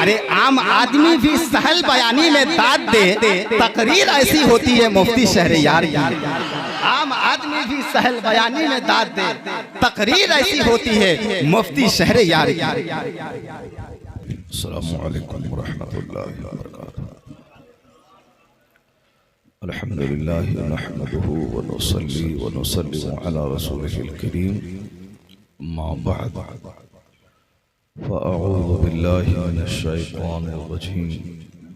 अरे आम आदमी भी सहल बयानी में दाद दे, तकरीर ऐसी होती है मुफ्ती शहरयार की। आम आदमी भी सहल बयानी में दाद दे, तकरीर ऐसी होती है मुफ्ती शहरयार की। अस्सलामु अलैकुम व रहमतुल्लाहि व बरकातुहू। अल्हम्दुलिल्लाहि नहमदुहु व नुसल्ली व नुसल्लिमु अला रसूलिहिल करीम। अम्मा बअद, फ़अऊज़ु बिल्लाहि मिनश शैतानिर रजीम।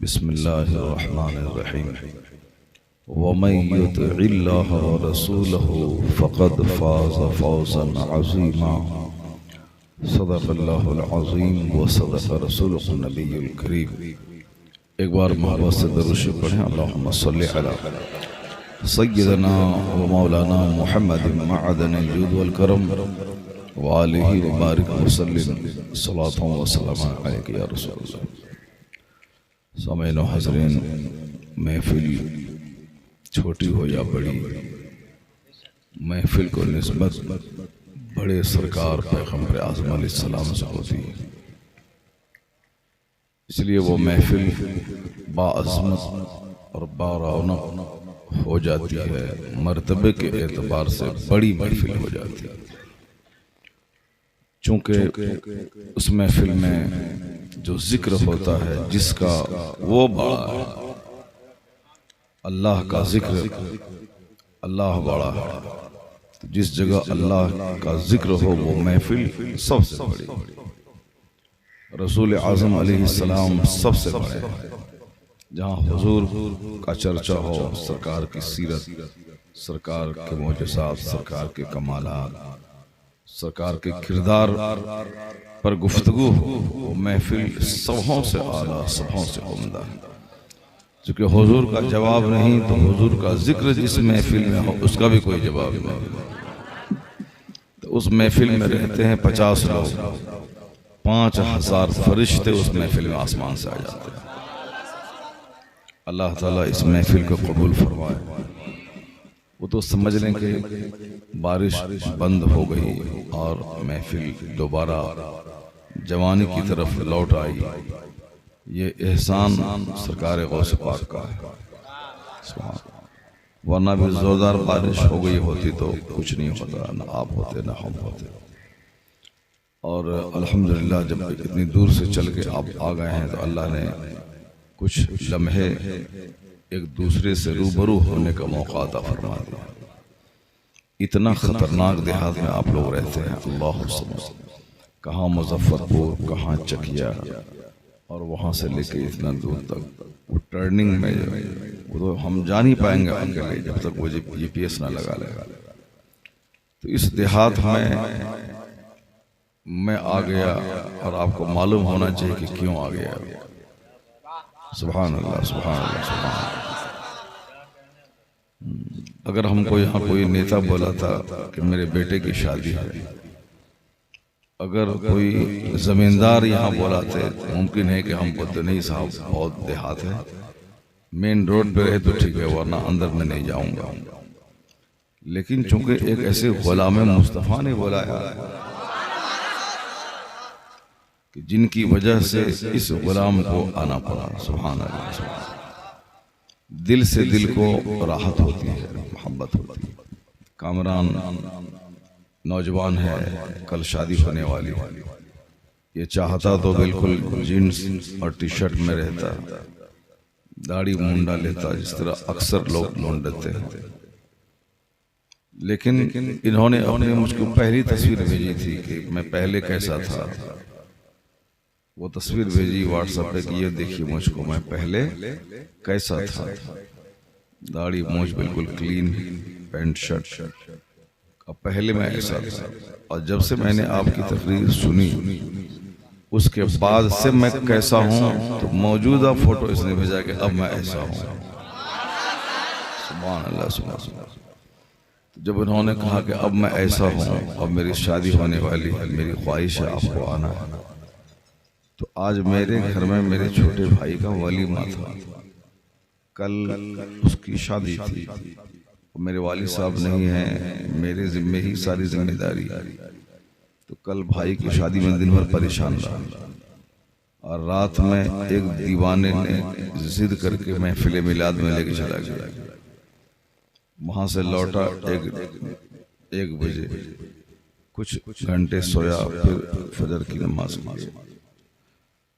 बिस्मिल्लाहिर रहमानिर रहीम। वमन युतिइल्लाह व रसूलहु फ़क़द फ़ाज़ फ़ौज़न अज़ीमा। सदक़ल्लाहुल अज़ीम व सदक़ रसूलुहुन नबियुल करीम। एक बार मोहब्बत से दरूद शरीफ पढ़ें। अल्लाहुम्मा सल्लि अला सय्यिदना व मौलाना मुहम्मदिन मअदनिल जूद वल करम व आलिहि व बारिक व सल्लिम सलातुन व सलामुन अलैका या रसूलल्लाह। सामईन व हज़रीन, महफिल छोटी हो या बड़ी, महफिल को निस्बत बड़े सरकार पैगम्बर आज़म अलैहिस्सलाम से होती है। इसलिए वो महफिल बाअज़मत और बारौनक हो जाती है, मर्तबे के एतबार से बड़ी महफिल हो जाती है। चूँकि उस महफिल में जो जिक्र होता है जिसका वो बड़ा है, अल्लाह का जिक्र, अल्लाह बड़ा है। तो जिस जगह अल्लाह का जिक्र हो वो महफिल सबसे बड़ी, रसूल आज़म अलैहिस्सलाम सबसे बड़े हैं। जहाँ हुजूर का चर्चा हो, सरकार की सीरत, सरकार के मोजज़ात, सरकार के कमालात, सरकार के किरदार पर गुफ्तगू हो, वो महफिल सबों से आला, सबों से उम्दा है। चूँकि हुजूर का जवाब नहीं तो हुजूर का जिक्र जिस महफिल में हो उसका भी कोई जवाब नहीं। तो उस महफिल में रहते हैं 50 लोग, 5000 फरिश्ते उस महफिल में आसमान से आ जाते हैं। अल्लाह ताला इस महफिल को कबूल फरमाए। वो तो समझ लें कि बारिश बंद हो गई और महफिल दोबारा जवानी की तरफ लौट आई। ये एहसान सरकार गौस पाक का है। वरना भी जोरदार बारिश हो गई होती तो कुछ नहीं होता, ना आप होते ना हम होते। और अल्हम्दुलिल्लाह जब इतनी दूर से चल के आप आ गए हैं तो अल्लाह ने कुछ लम्हे एक दूसरे से रूबरू होने का मौका अता फरमा दिया। इतना खतरनाक देहात में आप लोग रहते हैं, अल्लाह समझ, कहाँ मुजफ्फरपुर, कहाँ चकिया, और वहाँ से लेके इतना दूर तक वो टर्निंग में वो तो हम जा नहीं पाएंगे अकेले जब तक वो GPS ना लगा लेगा। तो इस देहात में मैं आ गया और आपको मालूम होना चाहिए कि क्यों आ गया। सुभान अल्लाह, सुभान अल्लाह, सुभान अल्लाह। अगर हमको यहाँ कोई नेता बोला था कि मेरे बेटे की शादी है, अगर कोई जमींदार यहाँ बोला थे, मुमकिन है कि हम बोलते नहीं साहब बहुत देहात है, मेन रोड पे रहे तो ठीक है, वरना अंदर में नहीं जाऊंगा। लेकिन चूंकि एक ऐसे गुलाम मुस्तफ़ा ने बुलाया कि जिनकी वजह से इस गुलाम को आना पड़ा। सुभान अल्लाह, दिल से दिल को राहत होती है, मोहब्बत होती है। कामरान नौजवान है, कल शादी होने वाली है, ये चाहता तो बिल्कुल जीन्स और टी-शर्ट में रहता, दाढ़ी मुंडा लेता जिस तरह अक्सर लोग मुंडते हैं। लेकिन इन्होंने अपने मुझको पहली तस्वीर भेजी थी कि मैं पहले कैसा था। वो तस्वीर भेजी व्हाट्सएप पे कि ये देखिए मुझको, मैं पहले कैसा था, दाढ़ी मूंछ बिल्कुल क्लीन, पैंट शर्ट, अब पहले मैं ऐसा था। और जब से मैंने आपकी तकरीर सुनी उसके बाद से मैं कैसा हूँ, तो मौजूदा फोटो इसने भेजा कि अब मैं ऐसा हूँ। सुभान अल्लाह, सुभान अल्लाह। जब उन्होंने कहा कि अब मैं ऐसा हूँ, अब मेरी शादी होने वाली है, मेरी ख्वाहिश है आपको आना है, तो आज मेरे घर में मेरे छोटे भाई का वलीमा था। कल उसकी शादी थी, मेरे वालिद साहब नहीं हैं, मेरे जिम्मे ही सारी जिम्मेदारी। तो कल भाई की शादी में दिन भर परेशान रहा। और रात में एक दीवाने ने जिद करके महफिल मिलाद में लेके चला गया। वहां से लौटा एक बजे, कुछ घंटे सोया, फिर फजर की नमाज पढ़ी।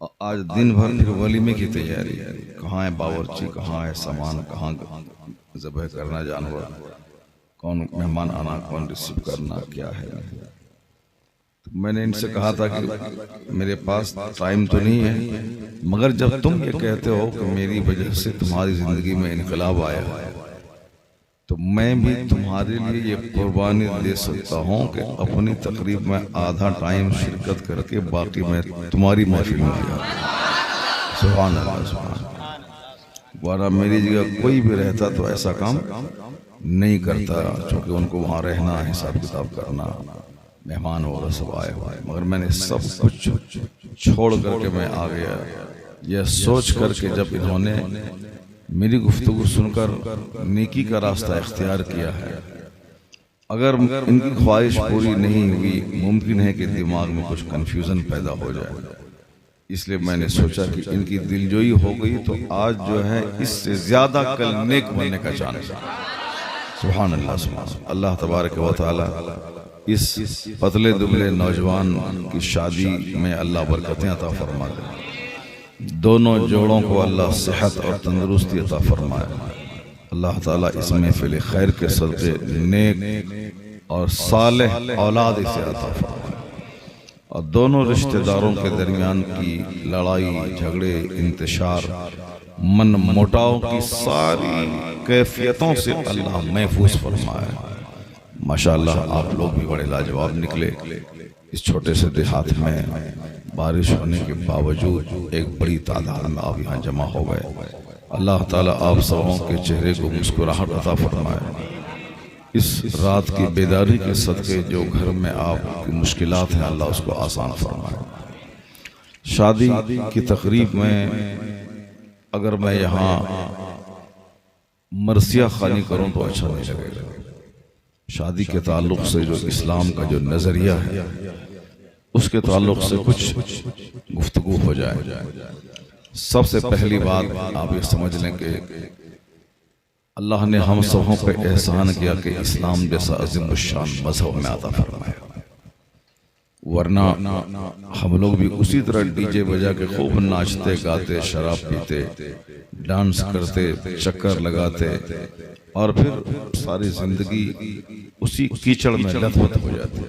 और आज दिन भर फिर वलीमे की तैयारी। कहाँ है बावर्ची, कहाँ है सामान, कहाँ ज़बह करना जानवर, कौन मेहमान आना, कौन रिसीव करना, क्या है। तो मैंने इनसे कहा था कि मेरे पास टाइम तो नहीं है, मगर जब तुम ये कहते हो कि मेरी वजह से तुम्हारी जिंदगी में इनकलाब आया है, तो मैं भी तुम्हारे लिए ये कुर्बानी दे सकता हूँ कि अपनी तकरीब में आधा टाइम शिरकत करके बाकी मैं तुम्हारी महफिल में आ जाऊँ। सुभान अल्लाह, सुभान अल्लाह। वरना मेरी जगह कोई भी रहता तो ऐसा काम नहीं करता, क्योंकि उनको वहाँ रहना, हिसाब किताब करना, मेहमान वगैरह सब आए हुए। मगर मैंने सब कुछ छोड़ करके मैं आ गया, यह सोच करके जब इन्होंने मेरी गुफ्तगू सुनकर नेकी का रास्ता इख्तियार किया है। अगर इनकी ख्वाहिश पूरी नहीं हुई, मुमकिन है कि दिमाग में कुछ कन्फ्यूज़न पैदा हो जाए। इसलिए मैंने सोचा कि इनकी दिलजोई हो गई तो आज जो है इससे ज़्यादा कल नेक बनने का चांस है। सुभान अल्लाह, सुभान अल्लाह तबारक व तआला इस पतले दुबले नौजवान की शादी में अल्लाह बरकतें अता फरमा दे। दोनों जोड़ों को अल्लाह सेहत और तंदुरुस्ती अता फरमाए। अल्लाह ताला इस महफिल खैर के सदक़े नेक और सालेह औलाद इसे अता फरमाए, और दोनों रिश्तेदारों के दरमियान की लड़ाई झगड़े इंतशार मन मोटाव की सारी कैफियतों से अल्लाह महफूज फरमाए। माशाअल्लाह, आप लोग भी बड़े लाजवाब निकले। इस छोटे से देहात में बारिश होने के बावजूद एक बड़ी तादाद में आप यहाँ जमा हो गए। अल्लाह ताला आप सबों के चेहरे को मुस्कुराहट अता फरमाए। इस रात की बेदारी के सदके जो घर में आपकी मुश्किलात हैं, अल्लाह उसको आसान फरमाए। शादी की तकरीब में अगर मैं यहाँ मरसिया खानी करूँ तो अच्छा नहीं लगेगा। शादी के ताल्लुक से जो इस्लाम का जो नज़रिया है, उसके ताल्लुक से कुछ गुफ्तगू हो जाए। सबसे पहली बात आप ये समझ लें कि अल्लाह ने हम सबों पे एहसान किया कि इस्लाम जैसा अज़ीम शान मज़हब में आता फरमाया। वरना हम लोग भी उसी तरह डीजे बजा के खूब नाचते गाते, शराब पीते, डांस करते, चक्कर लगाते, और फिर सारी जिंदगी उसी कीचड़ में लथपथ हो जाती।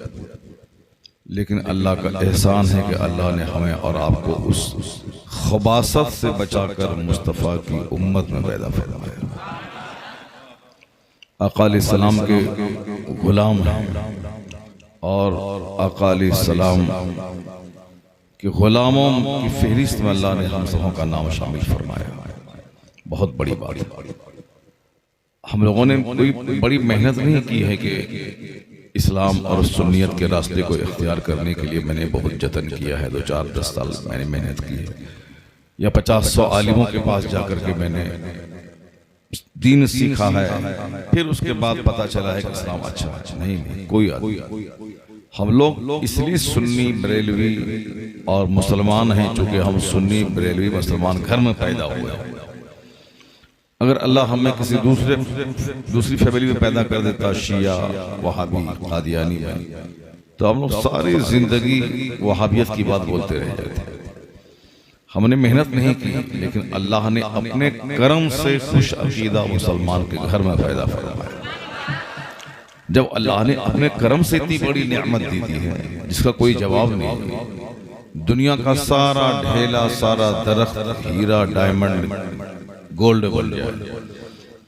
लेकिन अल्लाह का एहसान है कि अल्लाह ने हमें और आपको उस खबासत से बचाकर मुस्तफ़ा की उम्मत में पैदा फरमाया। आका अलैहिस्सलाम के गुलाम हैं, और आका अलैहिस्सलाम के गुलामों की फहरिस्त में अल्लाह ने हम सबों का नाम शामिल फरमाया। बहुत बड़ी बात। हम लोगों ने कोई बड़ी मेहनत नहीं की है कि इस्लाम और सुन्नियत के रास्ते को इख्तियार करने के लिए मैंने बहुत जतन किया है। 2-4-10 साल मैंने मेहनत की है, या 50-100 आलिमों के पास जाकर के मैंने दीन सीखा है, फिर उसके बाद पता चला है कि इस्लाम अच्छा है। नहीं, कोई हम लोग इसलिए सुन्नी बरेलवी और मुसलमान हैं चूंकि हम सुन्नी बरेलवी मुसलमान घर में पैदा हुए हैं। अगर अल्लाह हमें किसी दूसरी फैमिली में पैदा कर देता, शिया, वहाबी, कादियानी में, तो हम लोग सारी जिंदगी वहाबियत की बात बोलते रह जाते। हमने मेहनत नहीं की, लेकिन अल्लाह ने अपने करम से खुश अकीदा मुसलमान के घर में पैदा फरमाया। जब अल्लाह ने अपने करम से इतनी बड़ी नेमत दी थी है जिसका कोई जवाब नहीं, दुनिया का सारा ढेला, सारा दरख्त हीरा, डायमंड, गोल्ड बन जाए,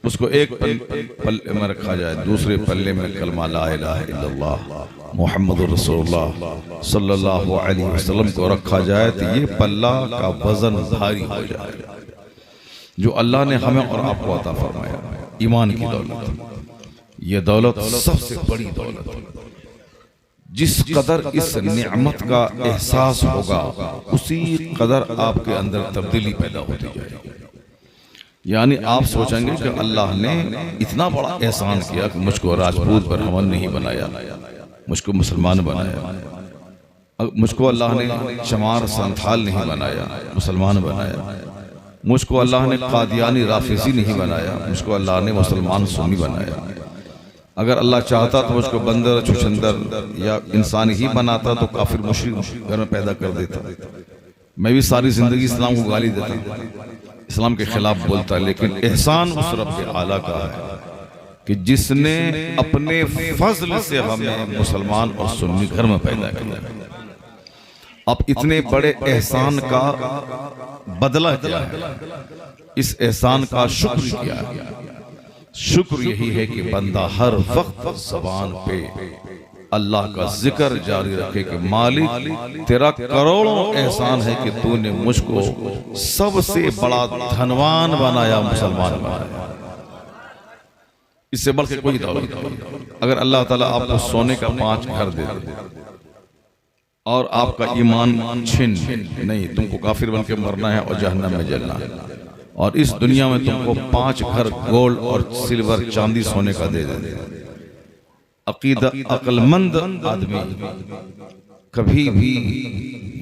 उसको एक पल्ले में रखा जाए, दूसरे पल्ले में कलमा ला इलाहा इल्लल्लाह मुहम्मदुर रसूलुल्लाह सल्लल्लाहु अलैहि वसल्लम को रखा जाए, तो ये पल्ला का वजन भारी हो जाए। जो अल्लाह ने हमें और आपको अता फरमाया, ईमान की दौलत, ये दौलत सबसे बड़ी दौलत है। जिस कदर इस नेमत का एहसास होगा, उसी कदर आपके अंदर तब्दीली पैदा होती जाएगी। यानी आप सोचेंगे कि अल्लाह ने इतना बड़ा एहसान किया कि मुझको राजपूत ब्राह्मण नहीं बनाया, मुझको मुसलमान बनाया। मुझको अल्लाह ने चमार संथाल नहीं बनाया, मुसलमान बनाया। मुझको अल्लाह ने कादियानी राफिजी नहीं बनाया, मुझको अल्लाह ने मुसलमान सुन्नी बनाया। अगर अल्लाह चाहता तो मुझको बंदर, छुछंदर या इंसान ही बनाता तो काफिर मुशरिक घर में पैदा कर देता। मैं भी सारी जिंदगी इस्लाम को गाली देता, इस्लाम के खिलाफ बोलता, लेकिन एहसान उस रब आला का है कि जिसने अपने फजल से हमें मुसलमान और सुन्नी घर में पैदा किया। अब इतने बड़े एहसान का बदला क्या है? इस एहसान का शुक्र क्या है? शुक्र यही है कि बंदा हर वक्त ज़बान पे अल्लाह का जिक्र जारी रखे कि मालिक तेरा करोड़ों एहसान है कि तूने मुझको सबसे बड़ा धनवान बनाया, मुसलमान बनाया। इससे बढ़ के कोई दौलत नहीं। अगर अल्लाह ताला आपको सोने का 5 घर दे और आपका ईमान छिन नहीं, तुमको काफिर बन के मरना है और जहन्नम में जलना है, और इस दुनिया में तुमको 5 घर गोल्ड और सिल्वर चांदी सोने का दे दे, अकीदा अक्लमंद आदमी कभी भी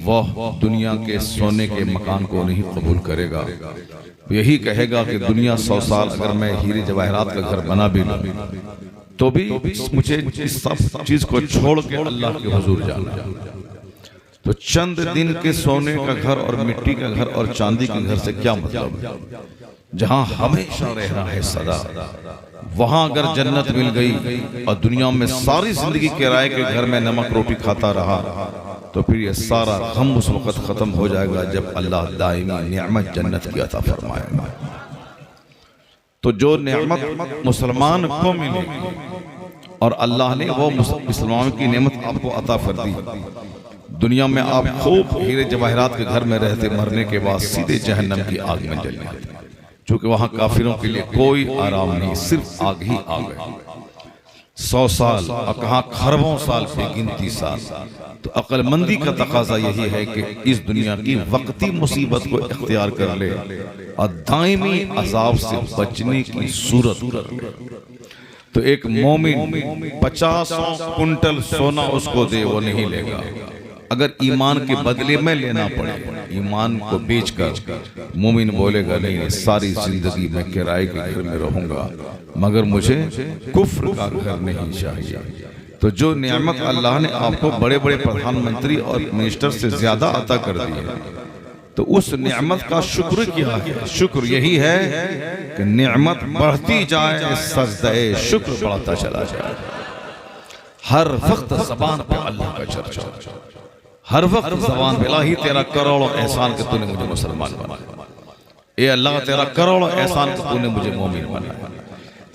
वह दुनिया के सोने के मकान को नहीं कबूल करेगा। यही कहेगा कि दुनिया 100 साल अगर मैं हीरे जवाहरात का घर बना भी लूं तो भी मुझे इस सब चीज को छोड़ के अल्लाह के हुजूर जाना है। तो चंद दिन के सोने का घर और मिट्टी का घर और चांदी के घर से क्या मतलब? जहां हमेशा रहना है सदा, वहां अगर जन्नत मिल गई और दुनिया में सारी जिंदगी किराए के घर में नमक रोटी खाता रहा तो फिर ये सारा गम उस वक्त खत्म हो जाएगा जब अल्लाह दायमी नेमत जन्नत की अता फरमाएगा। तो जो नेमत मुसलमान को मिलेगी और अल्लाह ने वो मुसलमान की नेमत आपको अता कर दी, दुनिया में आप खूब हीरे जवाहरात के घर में रहते, मरने के बाद सीधे जहन्नम की आग में जलने, क्योंकि वहां काफिरों के लिए कोई आराम नहीं, सिर्फ आग ही आग है। 100 साल और कहा खरबों साल बेगिनती साल। तो अक्लमंदी का तकाजा यही है कि इस दुनिया की वक्ती मुसीबत को इख्तियार कर ले और दायमी अजाब से बचने की सूरत कर ले। तो एक मोमिन 50 कुंटल सोना उसको दे, वो नहीं लेगा। अगर ईमान के बदले में लेना पड़े, ईमान को बेचकर मोमिन बोलेगा नहीं, सारी जिंदगी मैं किराए के घर में रहूंगा मगर मुझे कुफ्र का घर नहीं चाहिए। तो जो नियामत अल्लाह ने आपको बड़े बड़े प्रधानमंत्री और मिनिस्टर से ज्यादा अता कर दी है, तो उस नियामत का शुक्र क्या है? शुक्र यही है कि नियामत बढ़ती जाए, सजदे शुक्र बढ़ता चला जाए। हर वक्त ज़बान पे अल्लाह का चर्चा, हर वक्त ज़बान पे इलाही तेरा करोड़ों एहसान के तूने मुझे मुसलमान बनाया, ए अल्लाह तेरा करोड़ों एहसान के तूने मुझे मोमिन बनाया।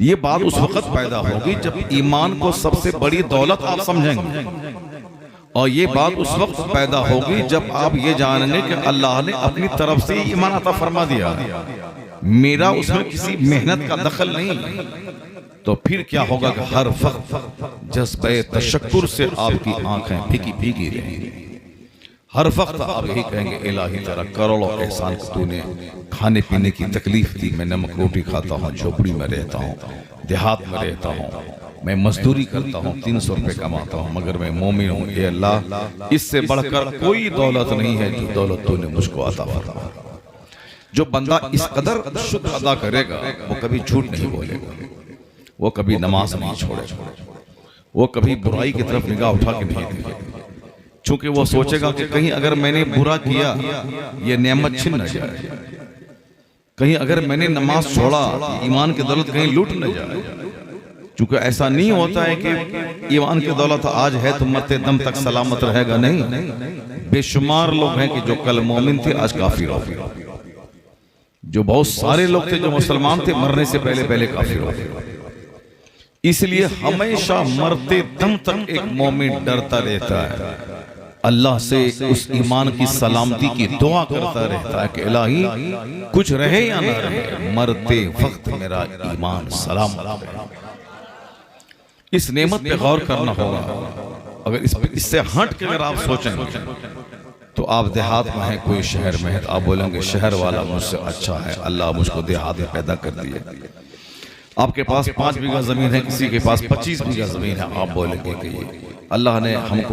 ये बात उस वक्त पैदा होगी जब ईमान को सबसे बड़ी दौलत आप समझेंगे, और ये बात उस वक्त पैदा होगी जब आप ये जानेंगे कि अल्लाह ने अपनी तरफ से ईमान अता फरमा दिया, मेरा उसमें किसी मेहनत का दखल नहीं। तो फिर क्या होगा कि हर वक्त जज्बे तशक्कुर से आपकी आंखें भीगी भीगी रहेंगी। हर वक्त आप यही कहेंगे इलाही तेरा करोड़ों एहसान को तूने खाने पीने की तकलीफ दी, मैं नमक रोटी खाता हूँ, झोपड़ी में रहता हूँ, देहात में रहता हूँ, मैं मजदूरी करता हूँ, 300 रुपये कमाता हूँ, मगर मैं मोमिन हूँ। ए अल्लाह इससे बढ़कर कोई दौलत नहीं है जो दौलत तूने मुझको अता फरमा। जो बंदा इस कदर शुक्र अदा करेगा वो कभी झूठ नहीं बोलेगा, वो कभी नमाज नहीं छोड़ेगा, वो कभी बुराई की तरफ निगाह उठा के नहीं देखेगा, चूंकि वो सोचेगा कि कहीं अगर मैंने बुरा किया ये नेमत छिन न जाए, कहीं अगर मैंने नमाज छोड़ा ईमान की दौलत कहीं लूट न जाए। चूंकि ऐसा नहीं होता है कि ईमान की दौलत आज है तो मरते दम तक सलामत रहेगा, नहीं। बेशुमार लोग हैं कि जो कल मोमिन थे आज काफिर हो गए, जो बहुत सारे लोग थे जो मुसलमान थे मरने से पहले पहले काफिर हो गए। इसलिए हमेशा मरते दम तक एक मोमिन डरता रहता है, अल्लाह से उस ईमान की सलामती की दुआ करता रहता है कि इलाही कुछ रहे या ना रहे, मरते वक्त मेरा ईमान सलामत है। इस नेमत पे गौर करना होगा। अगर इससे हट के अगर आप सोचेंगे तो आप देहात में हैं, कोई शहर में है, तो आप बोलेंगे शहर वाला मुझसे अच्छा है, अल्लाह मुझको देहात में पैदा कर दिया। आपके पास 5 बीघा जमीन है, किसी के पास 25 बीघा जमीन है, आप बोलेंगे कि अल्लाह ने हमको